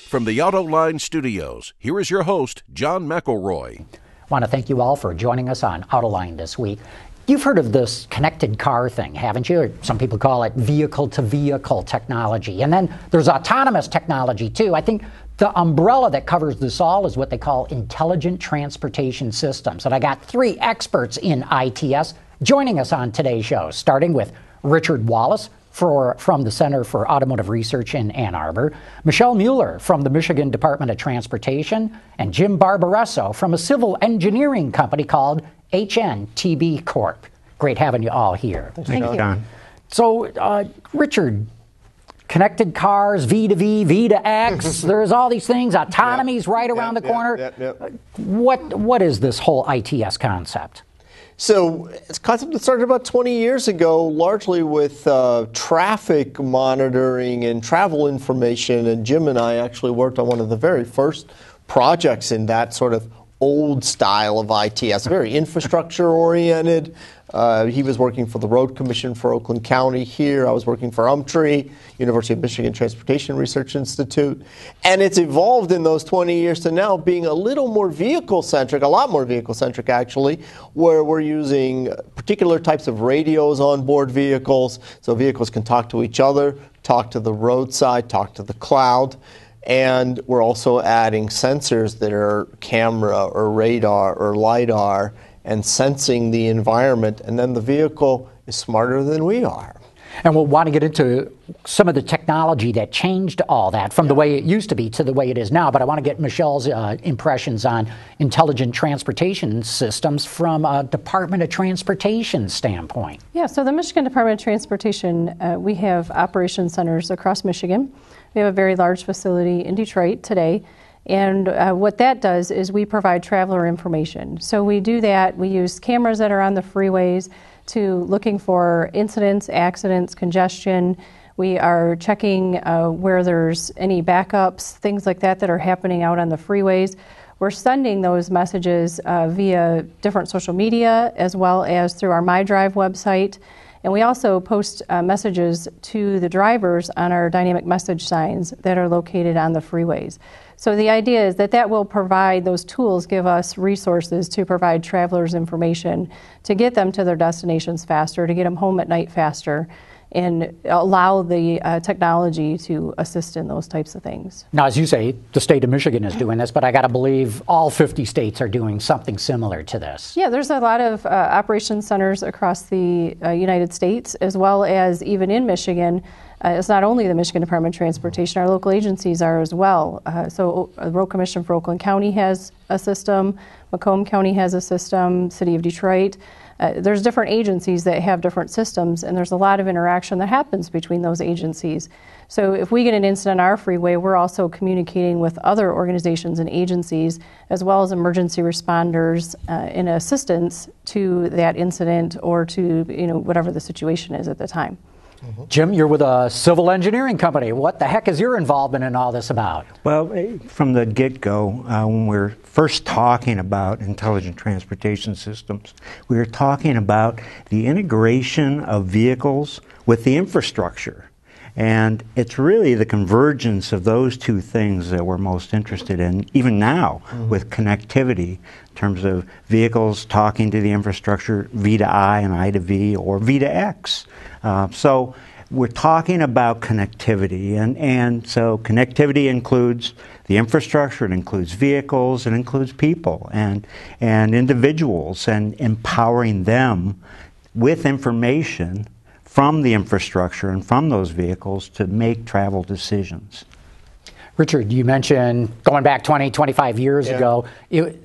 From the Autoline studios, here is your host, John McElroy. I want to thank you all for joining us on Autoline this week. You've heard of this connected car thing, haven't you? Or some people call it vehicle-to-vehicle technology. And then there's autonomous technology, too. I think the umbrella that covers this all is what they call intelligent transportation systems. And I got three experts in ITS joining us on today's show, starting with Richard Wallace from the Center for Automotive Research in Ann Arbor, Michele Mueller from the Michigan Department of Transportation, and Jim Barbaresso from a civil engineering company called HNTB Corp. Great having you all here. Thank you, John. So, Richard, connected cars, V to V, V to X, there's all these things, autonomy's right around the corner. What is this whole ITS concept? So it's a concept that started about 20 years ago, largely with traffic monitoring and travel information. And Jim and I actually worked on one of the very first projects in that sort of old style of ITS, very infrastructure oriented. He was working for the Road Commission for Oakland County here. I was working for UMTRI, University of Michigan Transportation Research Institute. And it's evolved in those 20 years to now being a little more vehicle-centric, a lot more vehicle-centric actually, where we're using particular types of radios on board vehicles, so vehicles can talk to each other, talk to the roadside, talk to the cloud. And we're also adding sensors that are camera or radar or LiDAR and sensing the environment, and then the vehicle is smarter than we are. And we'll want to get into some of the technology that changed all that from the way it used to be to the way it is now. But I want to get Michele's impressions on intelligent transportation systems from a Department of Transportation standpoint. Yeah, so the Michigan Department of Transportation, we have operation centers across Michigan. We have a very large facility in Detroit today. And what that does is we provide traveler information. So we do that. We use cameras that are on the freeways to looking for incidents, accidents, congestion. We are checking where there's any backups, things like that that are happening out on the freeways. We're sending those messages via different social media as well as through our MyDrive website. And we also post messages to the drivers on our dynamic message signs that are located on the freeways. So the idea is that that will provide, those tools give us resources to provide travelers information to get them to their destinations faster, to get them home at night faster, and allow the technology to assist in those types of things. Now, as you say, the state of Michigan is doing this, but I got to believe all 50 states are doing something similar to this. Yeah, there's a lot of operations centers across the United States, as well as even in Michigan. It's not only the Michigan Department of Transportation, our local agencies are as well. So the Road Commission for Oakland County has a system, Macomb County has a system, City of Detroit. There's different agencies that have different systems, and there's a lot of interaction that happens between those agencies. So if we get an incident on our freeway, we're also communicating with other organizations and agencies, as well as emergency responders in assistance to that incident or to whatever the situation is at the time. Jim, you're with a civil engineering company. What the heck is your involvement in all this about? Well, from the get-go, when we're first talking about intelligent transportation systems, we were talking about the integration of vehicles with the infrastructure. And it's really the convergence of those two things that we're most interested in, even now, with connectivity, in terms of vehicles talking to the infrastructure, V to I and I to V, or V to X. So we're talking about connectivity, and so connectivity includes the infrastructure, it includes vehicles, it includes people and individuals, and empowering them with information from the infrastructure and from those vehicles to make travel decisions. Richard, you mentioned going back 20, 25 years ago,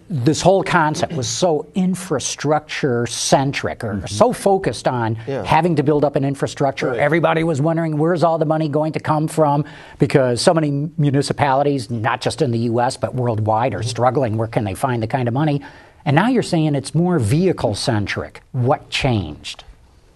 this whole concept was so infrastructure-centric, or so focused on having to build up an infrastructure. Right. Everybody was wondering, where's all the money going to come from? Because so many municipalities, not just in the U.S., but worldwide, are struggling. Where can they find the kind of money? And now you're saying it's more vehicle-centric. What changed?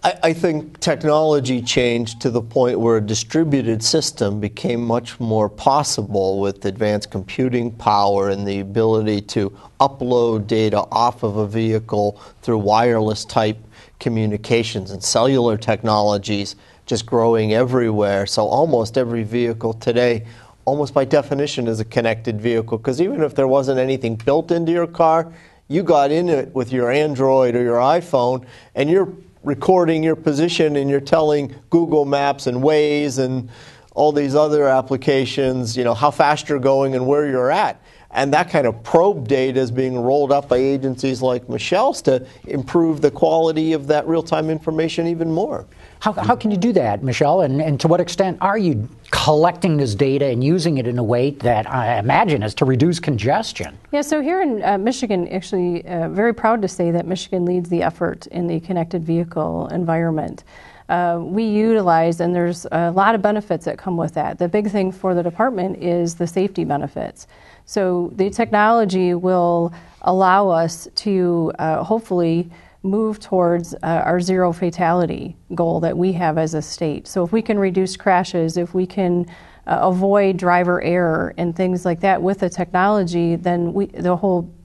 I think technology changed to the point where a distributed system became much more possible with advanced computing power and the ability to upload data off of a vehicle through wireless type communications and cellular technologies just growing everywhere. So almost every vehicle today almost by definition is a connected vehicle, because even if there wasn't anything built into your car, you got in it with your Android or your iPhone, and you're recording your position, and you're telling Google Maps and Waze and all these other applications, you know, how fast you're going and where you're at. And that kind of probe data is being rolled up by agencies like Michele's to improve the quality of that real-time information even more. How can you do that, Michele? And to what extent are you collecting this data and using it in a way that I imagine is to reduce congestion? Yeah, so here in Michigan, actually, very proud to say that Michigan leads the effort in the connected vehicle environment. We utilize, and there's a lot of benefits that come with that. The big thing for the department is the safety benefits. So the technology will allow us to hopefully move towards our zero fatality goal that we have as a state. So if we can reduce crashes, if we can avoid driver error and things like that with the technology, then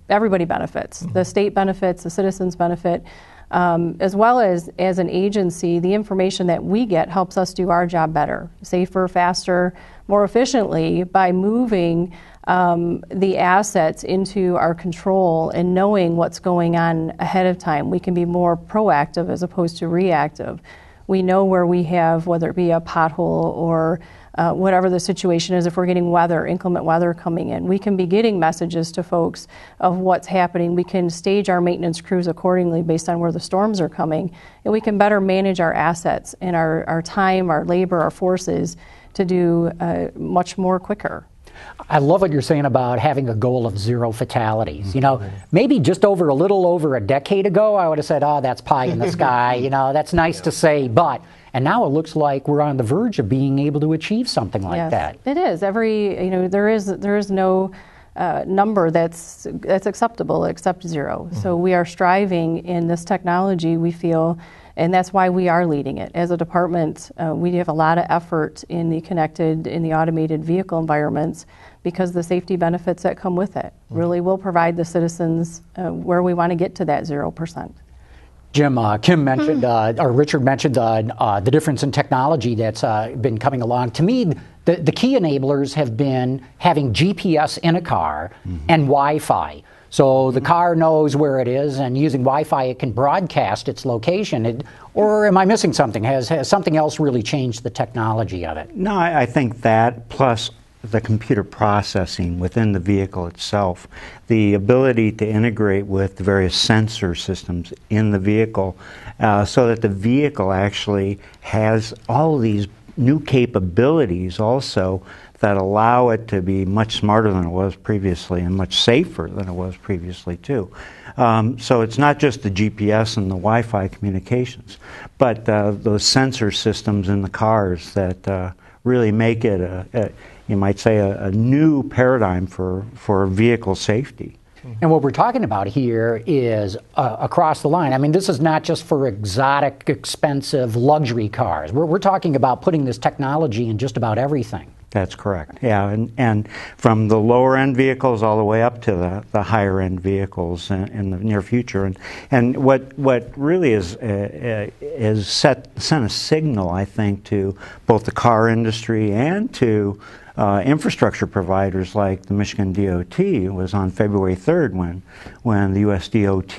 everybody benefits. The state benefits, the citizens benefit. As well as an agency, the information that we get helps us do our job better, safer, faster, more efficiently by moving the assets into our control and knowing what's going on ahead of time. We can be more proactive as opposed to reactive. We know where we have, whether it be a pothole or whatever the situation is, if we're getting inclement weather coming in. We can be getting messages to folks of what's happening. We can stage our maintenance crews accordingly based on where the storms are coming, and we can better manage our assets and our time, our labor, our forces to do much more quicker. I love what you're saying about having a goal of zero fatalities. You know, maybe just a little over a decade ago, I would have said, oh, that's pie in the sky. You know, that's nice to say, and now it looks like we're on the verge of being able to achieve something like that. It is. There is no number that's acceptable except zero. So we are striving in this technology, we feel, and that's why we are leading it. As a department, we have a lot of effort in the automated vehicle environments because the safety benefits that come with it really will provide the citizens where we want to get to that 0%. Jim, Kim mentioned, or Richard mentioned the difference in technology that's been coming along. To me, the key enablers have been having GPS in a car and Wi-Fi. So the car knows where it is, and using Wi-Fi, it can broadcast its location. Or am I missing something? Has something else really changed the technology of it? No, I think that, plus the computer processing within the vehicle itself, the ability to integrate with the various sensor systems in the vehicle so that the vehicle actually has all of these new capabilities also that allow it to be much smarter than it was previously and much safer than it was previously too. So it's not just the GPS and the Wi-Fi communications, but those sensor systems in the cars that really make it you might say a new paradigm for vehicle safety. And what we're talking about here is across the line. I mean, this is not just for exotic, expensive luxury cars. We're talking about putting this technology in just about everything. That's correct. Yeah, and from the lower end vehicles all the way up to the higher end vehicles in the near future. And what really is sent a signal, I think, to both the car industry and to infrastructure providers like the Michigan DOT was on February 3rd when the U.S. DOT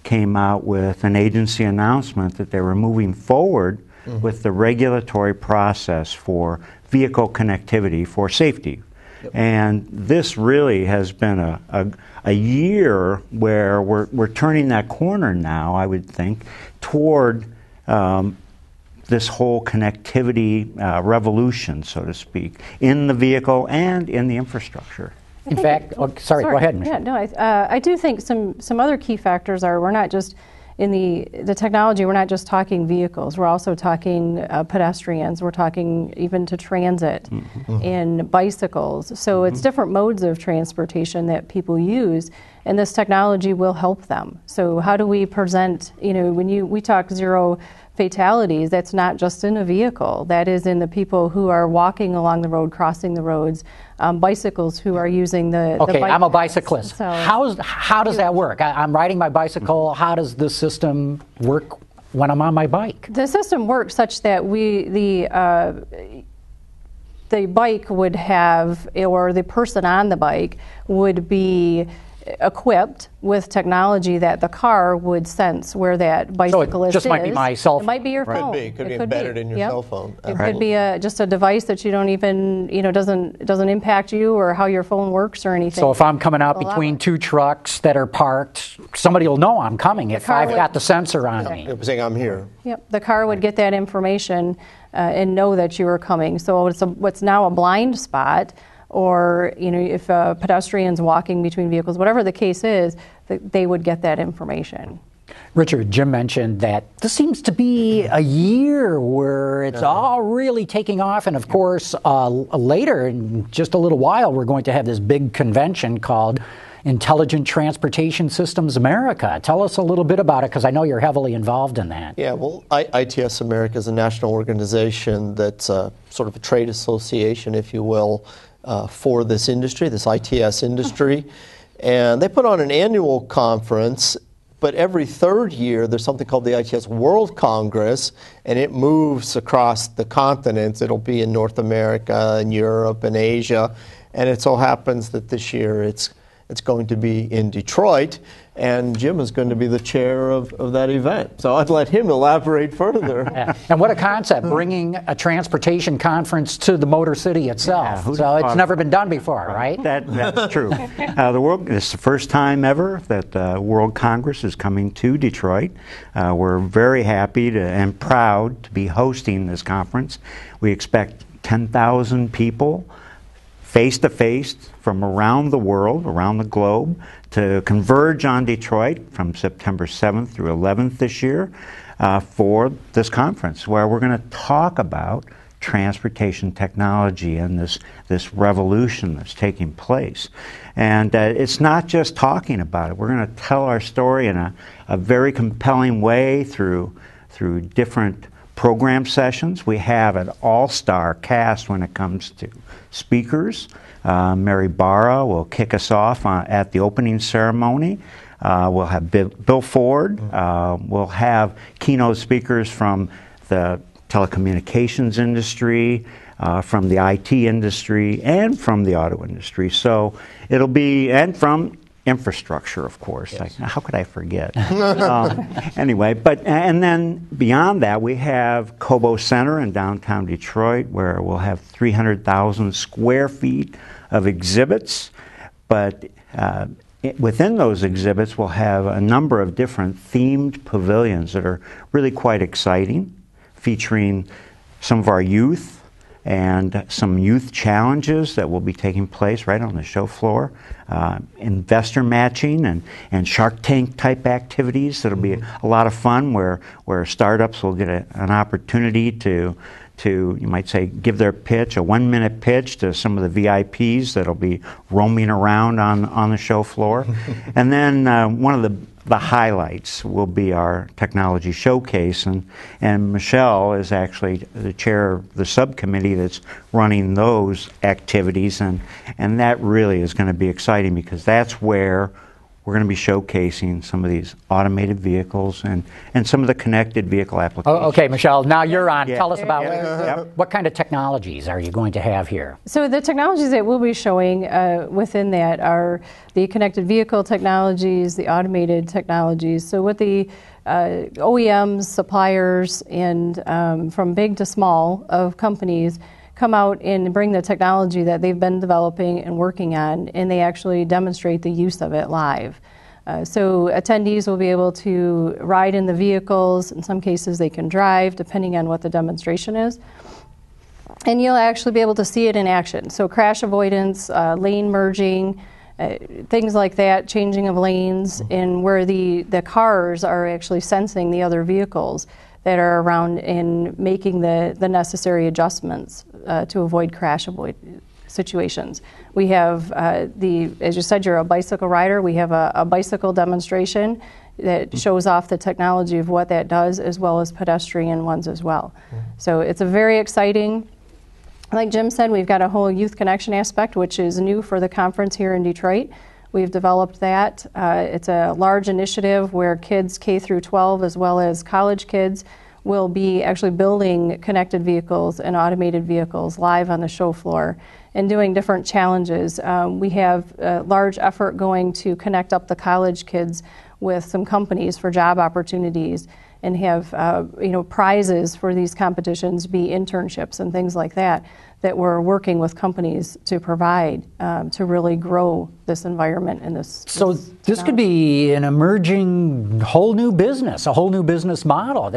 came out with an agency announcement that they were moving forward with the regulatory process for vehicle connectivity for safety. Yep. And this really has been a year where we're turning that corner now, I would think, toward this whole connectivity revolution, so to speak, in the vehicle and in the infrastructure. In fact, sorry, go ahead, Michele. Yeah, no, I do think some other key factors are we're not just in the technology, we're not just talking vehicles, we're also talking pedestrians, we're talking even to transit and bicycles. So it's different modes of transportation that people use, and this technology will help them. So how do we present, when we talk zero fatalities, that's not just in a vehicle, that is in the people who are walking along the road, crossing the roads, bicycles who are using the Okay, bike I'm a lanes. bicyclist. So how does that work? I'm riding my bicycle. How does the system work when I'm on my bike? the system works such that the bike would have, or the person on the bike would be equipped with technology that the car would sense where that bicyclist is. So it just might be my cell phone. It might be your phone. Could be embedded in your cell phone. It could be just a device that you don't even, doesn't impact you or how your phone works or anything. So if I'm coming out between two trucks that are parked, somebody will know I'm coming if I've got the sensor on me. It was saying I'm here. Yep, the car would get that information and know that you were coming. So it's what's now a blind spot, or if a pedestrian's walking between vehicles, whatever the case is, they would get that information. Richard, Jim mentioned that this seems to be a year where it's all really taking off, and of course later, in just a little while, we're going to have this big convention called Intelligent Transportation Systems America. Tell us a little bit about it, because I know you're heavily involved in that. Yeah, well, ITS America is a national organization that's sort of a trade association, if you will, for this industry, this ITS industry. And they put on an annual conference, but every third year there's something called the ITS World Congress, and it moves across the continents. It'll be in North America and Europe and Asia, and it so happens that this year it's going to be in Detroit, and Jim is going to be the chair of that event. So I'd let him elaborate further. Yeah. And what a concept, bringing a transportation conference to the Motor City itself. Yeah, so it's never been done before, right? That's true. It's the first time ever that the World Congress is coming to Detroit. We're very happy and proud to be hosting this conference. We expect 10,000 people face-to-face from around the world, around the globe, to converge on Detroit from September 7th through 11th this year for this conference, where we're going to talk about transportation technology and this revolution that's taking place. And it's not just talking about it. We're going to tell our story in a very compelling way through different program sessions. We have an all-star cast when it comes to speakers. Mary Barra will kick us off at the opening ceremony. We'll have Bill Ford. We'll have keynote speakers from the telecommunications industry, from the IT industry, and from the auto industry. So it'll be, and from infrastructure, of course. Yes. How could I forget? Anyway, and then beyond that, we have Cobo Center in downtown Detroit, where we'll have 300,000 square feet of exhibits. But within those exhibits, we'll have a number of different themed pavilions that are really quite exciting, featuring some of our youth and some youth challenges that will be taking place right on the show floor, investor matching and Shark Tank type activities. That'll be a lot of fun, where startups will get an opportunity to, you might say, give their pitch, a 1-minute pitch to some of the VIPs that'll be roaming around on the show floor. And then one of the highlights will be our technology showcase, and Michele is actually the chair of the subcommittee that's running those activities, and that really is going to be exciting, because that's where we're going to be showcasing some of these automated vehicles and some of the connected vehicle applications. Oh, okay, Michele, now you're on. Yeah. Tell us about what kind of technologies are you going to have here? So the technologies that we'll be showing within that are the connected vehicle technologies, the automated technologies. So what the OEMs, suppliers, and from big to small of companies come out and bring the technology that they've been developing and working on, and they actually demonstrate the use of it live. So attendees will be able to ride in the vehicles. In some cases they can drive, depending on what the demonstration is. And you'll actually be able to see it in action. So crash avoidance, lane merging, things like that, changing of lanes, and where the cars are actually sensing the other vehicles that are around and making the necessary adjustments to avoid crash situations. We have as you said, you're a bicycle rider. We have a bicycle demonstration that shows off the technology of what that does, as well as pedestrian ones as well. So it's a very exciting, like Jim said, we've got a whole youth connection aspect, which is new for the conference here in Detroit. We've developed that. It's a large initiative where kids K through 12, as well as college kids, will be actually building connected vehicles and automated vehicles live on the show floor and doing different challenges. We have a large effort going to connect up the college kids with some companies for job opportunities, and have prizes for these competitions, be internships and things like that, that we're working with companies to provide to really grow this environment and this. So this could be an emerging whole new business, a whole new business model.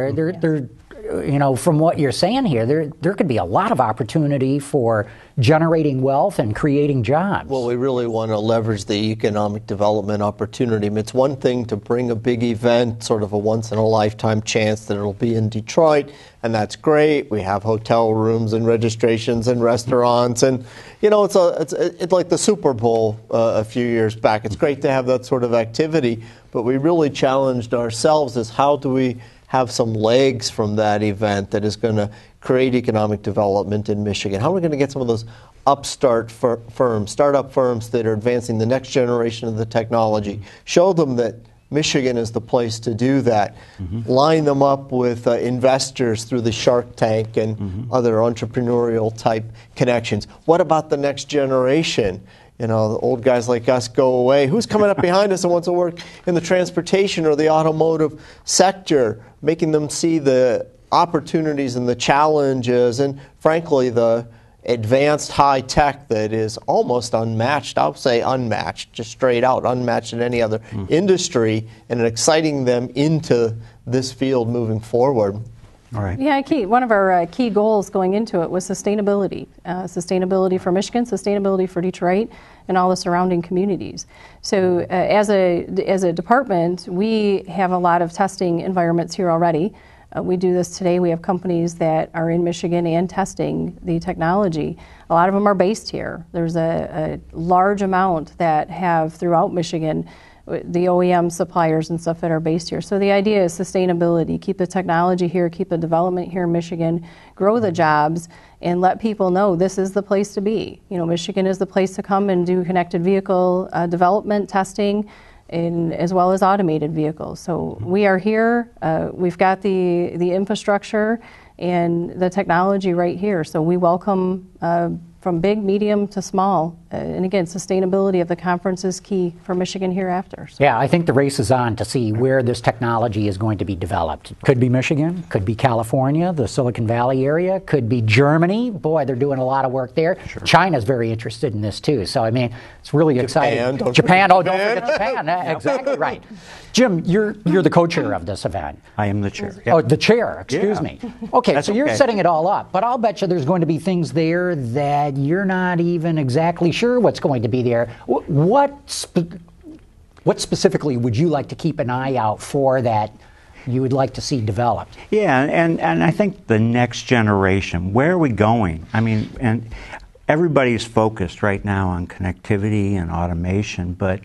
From what you're saying here, there could be a lot of opportunity for generating wealth and creating jobs. Well, we really want to leverage the economic development opportunity. I mean, it's one thing to bring a big event, sort of a once-in-a-lifetime chance that it'll be in Detroit, and that's great. We have hotel rooms and registrations and restaurants, and it's like the Super Bowl a few years back. It's great to have that sort of activity, but we really challenged ourselves as how do we have some legs from that event that is going to create economic development in Michigan? How are we going to get some of those upstart firms, startup firms that are advancing the next generation of the technology? Show them that Michigan is the place to do that. Line them up with investors through the Shark Tank and other entrepreneurial type connections. What about the next generation? The old guys like us go away. Who's coming up behind us and wants to work in the transportation or the automotive sector, making them see the opportunities and the challenges and, frankly, the advanced high tech that is almost unmatched. I'll say unmatched, just straight out, unmatched in any other industry, and exciting them into this field moving forward. All right. Yeah, one of our key goals going into it was sustainability. Sustainability for Michigan, sustainability for Detroit, and all the surrounding communities. So as a department, we have a lot of testing environments here already. We do this today. We have companies that are in Michigan and testing the technology. A lot of them are based here. There's a large amount that have throughout Michigan, the OEM suppliers and stuff that are based here. So the idea is sustainability, keep the technology here, keep the development here in Michigan, grow the jobs, and let people know this is the place to be. Michigan is the place to come and do connected vehicle development, testing, as well as automated vehicles. So we are here, we've got the infrastructure and the technology right here. So we welcome from big, medium to small. And again, sustainability of the conference is key for Michigan hereafter. So. Yeah, I think the race is on to see where this technology is going to be developed. Could be Michigan, could be California, the Silicon Valley area, could be Germany. Boy, they're doing a lot of work there. Sure. China's very interested in this too. So, I mean, it's really exciting. Japan, don't forget Japan. Exactly right. Jim, you're the co-chair of this event. I am the chair. Yep. Oh, the chair, excuse me. Okay, so you're setting it all up, but I'll bet you there's going to be things there that you're not even exactly sure what's going to be there. What specifically would you like to keep an eye out for that you would like to see developed? Yeah, and I think the next generation, where are we going? I mean, and everybody's focused right now on connectivity and automation, but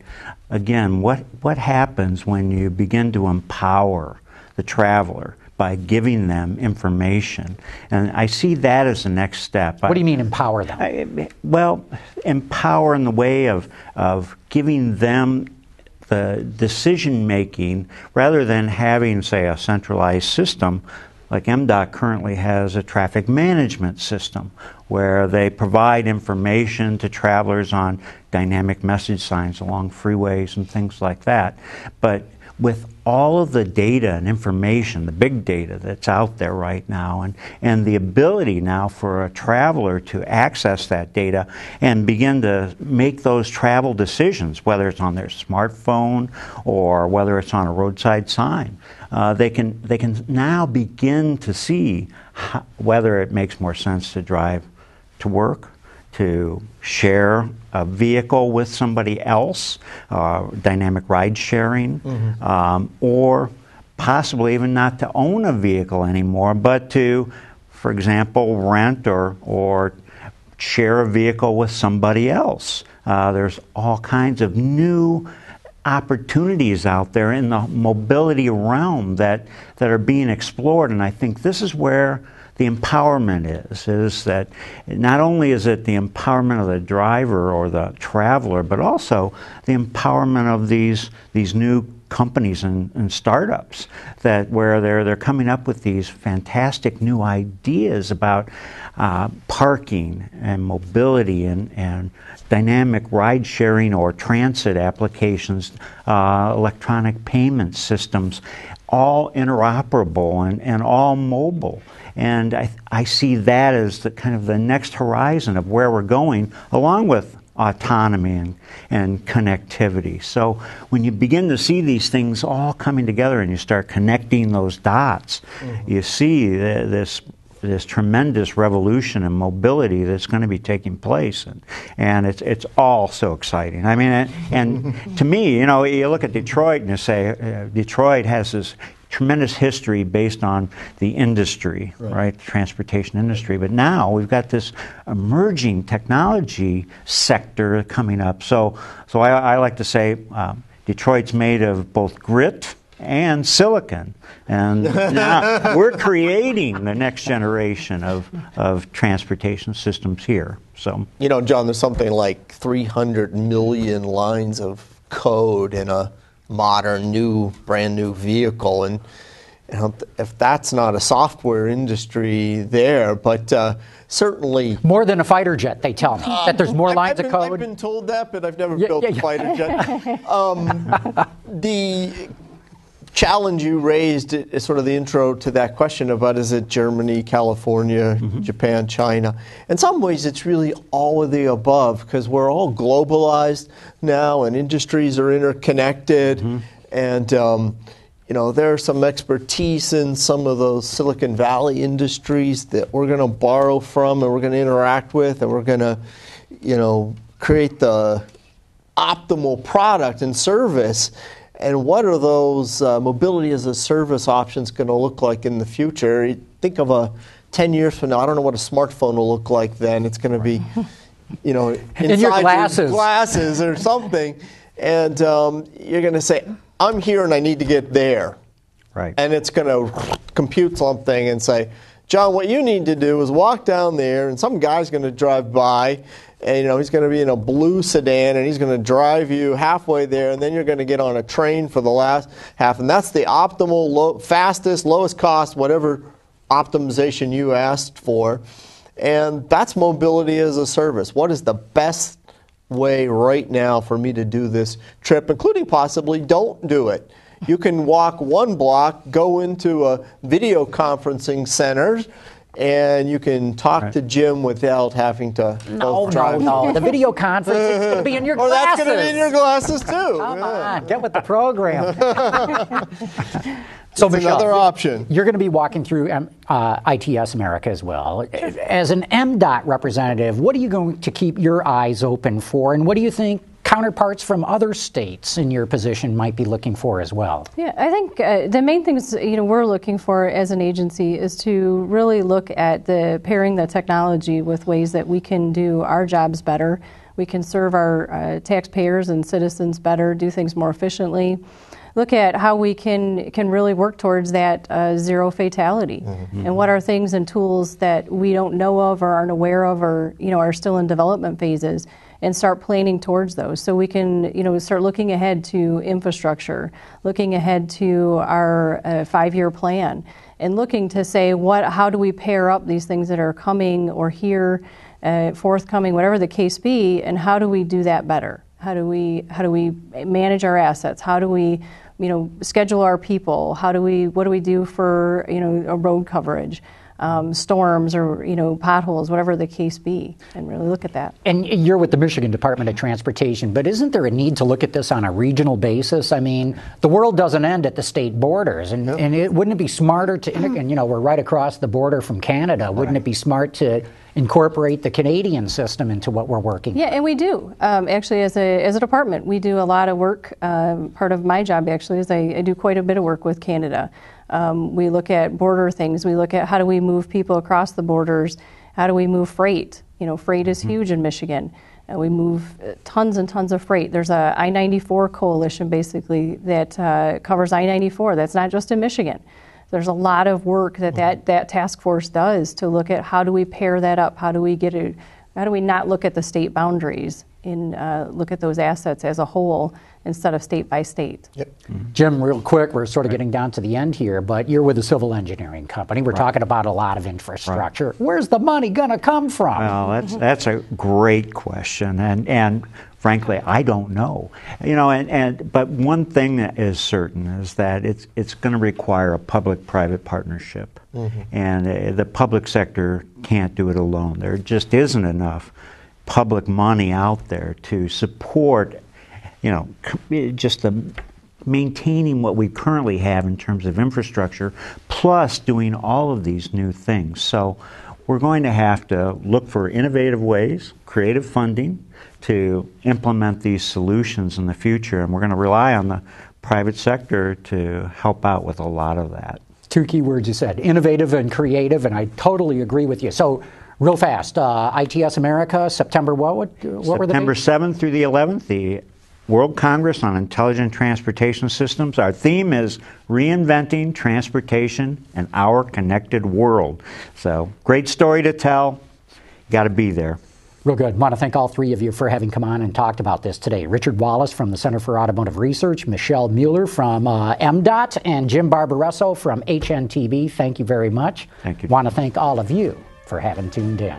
again, what happens when you begin to empower the traveler by giving them information? And I see that as the next step. What do you mean empower them? Well, empower in the way of giving them the decision making rather than having, say, a centralized system. Like MDOT currently has a traffic management system where they provide information to travelers on dynamic message signs along freeways and things like that. But with all of the data and information, the big data that's out there right now, and the ability now for a traveler to access that data and begin to make those travel decisions, whether it's on their smartphone or whether it's on a roadside sign, they can now begin to see whether it makes more sense to drive to work, to share a vehicle with somebody else, dynamic ride sharing, or possibly even not to own a vehicle anymore, but to, for example, rent or share a vehicle with somebody else. There's all kinds of new opportunities out there in the mobility realm that are being explored, and I think this is where the empowerment is that not only is it the empowerment of the driver or the traveler, but also the empowerment of these new companies and startups where they're coming up with these fantastic new ideas about parking and mobility and dynamic ride sharing or transit applications, electronic payment systems, all interoperable and all mobile. And I see that as the kind of the next horizon of where we're going, along with autonomy and connectivity. So when you begin to see these things all coming together and you start connecting those dots, you see this tremendous revolution in mobility that's going to be taking place, and it's all so exciting. I mean, and to me, you look at Detroit and you say Detroit has this tremendous history based on the industry, right? The transportation industry. But now we've got this emerging technology sector coming up. So I like to say Detroit's made of both grit and silicon. And now we're creating the next generation of transportation systems here. So, John, there's something like 300 million lines of code in a modern, brand new vehicle, and if that's not a software industry there, but certainly more than a fighter jet, they tell me that there's more lines of code. I've been told that, but I've never built a fighter jet. The challenge you raised is sort of the intro to that question about, is it Germany, California, Japan, China? In some ways, it's really all of the above, because we're all globalized now and industries are interconnected. And, there's some expertise in some of those Silicon Valley industries that we're going to borrow from and we're going to interact with, and we're going to, create the optimal product and service. And what are those mobility as a service options going to look like in the future? You think of 10 years from now, I don't know what a smartphone will look like then. It's going to be, inside in your glasses or something. And you're going to say, I'm here and I need to get there. Right. And it's going to compute something and say, John, what you need to do is walk down there, and some guy's going to drive by, and he's going to be in a blue sedan, and he's going to drive you halfway there, and then you're going to get on a train for the last half, and that's the optimal, fastest, lowest cost, whatever optimization you asked for, and that's mobility as a service. What is the best way right now for me to do this trip, including possibly don't do it? You can walk one block, go into a video conferencing center, and you can talk to Jim without having to drive. No. The video conference is going to be in your glasses. Or that's going to be in your glasses, too. Come on, get with the program. So, it's Michele, another option. You're going to be walking through ITS America as well. As an MDOT representative, what are you going to keep your eyes open for, and what do you think counterparts from other states in your position might be looking for as well? Yeah, I think the main things we're looking for as an agency is to really look at pairing the technology with ways that we can do our jobs better. We can serve our taxpayers and citizens better, do things more efficiently. Look at how we can really work towards that zero fatality, and what are things and tools that we don't know of or aren't aware of, or are still in development phases, and start planning towards those. So we can start looking ahead to infrastructure, looking ahead to our 5-year plan, and looking to say how do we pair up these things that are coming or here, forthcoming, whatever the case be, and how do we do that better? How do we manage our assets? How do we schedule our people? What do we do for a road coverage, storms or potholes, whatever the case be, and really look at that. And you're with the Michigan Department of Transportation, but isn't there a need to look at this on a regional basis? I mean, the world doesn't end at the state borders, and wouldn't it be smarter to, and we're right across the border from Canada, wouldn't it be smart to incorporate the Canadian system into what we're working on? Yeah, and we do. Actually, as a department, we do a lot of work. Part of my job, actually, is I do quite a bit of work with Canada. We look at border things. We look at how do we move people across the borders. How do we move freight? Freight is huge in Michigan. We move tons and tons of freight. There's a I-94 coalition, basically, that covers I-94. That's not just in Michigan. There's a lot of work that task force does to look at how do we pair that up? How do we not look at the state boundaries look at those assets as a whole instead of state by state. Yep. Jim, real quick, we're sort of getting down to the end here, but you're with a civil engineering company. We're talking about a lot of infrastructure. Where's the money going to come from? Well, that's a great question, and frankly, I don't know. You know, but one thing that is certain is that it's going to require a public-private partnership, and the public sector can't do it alone. There just isn't enough public money out there to support, you know, just maintaining what we currently have in terms of infrastructure, plus doing all of these new things. So we're going to have to look for innovative ways, creative funding, to implement these solutions in the future, and we're going to rely on the private sector to help out with a lot of that. Two key words you said, innovative and creative, and I totally agree with you. So, real fast, ITS America, September what were the September dates? 7th through the 11th, the World Congress on Intelligent Transportation Systems. Our theme is Reinventing Transportation and Our Connected World. So, great story to tell. Got to be there. Real good. I want to thank all three of you for having come on and talked about this today. Richard Wallace from the Center for Automotive Research, Michele Mueller from MDOT, and Jim Barbaresso from HNTB. Thank you very much. Thank you. Want to thank all of you for having tuned in.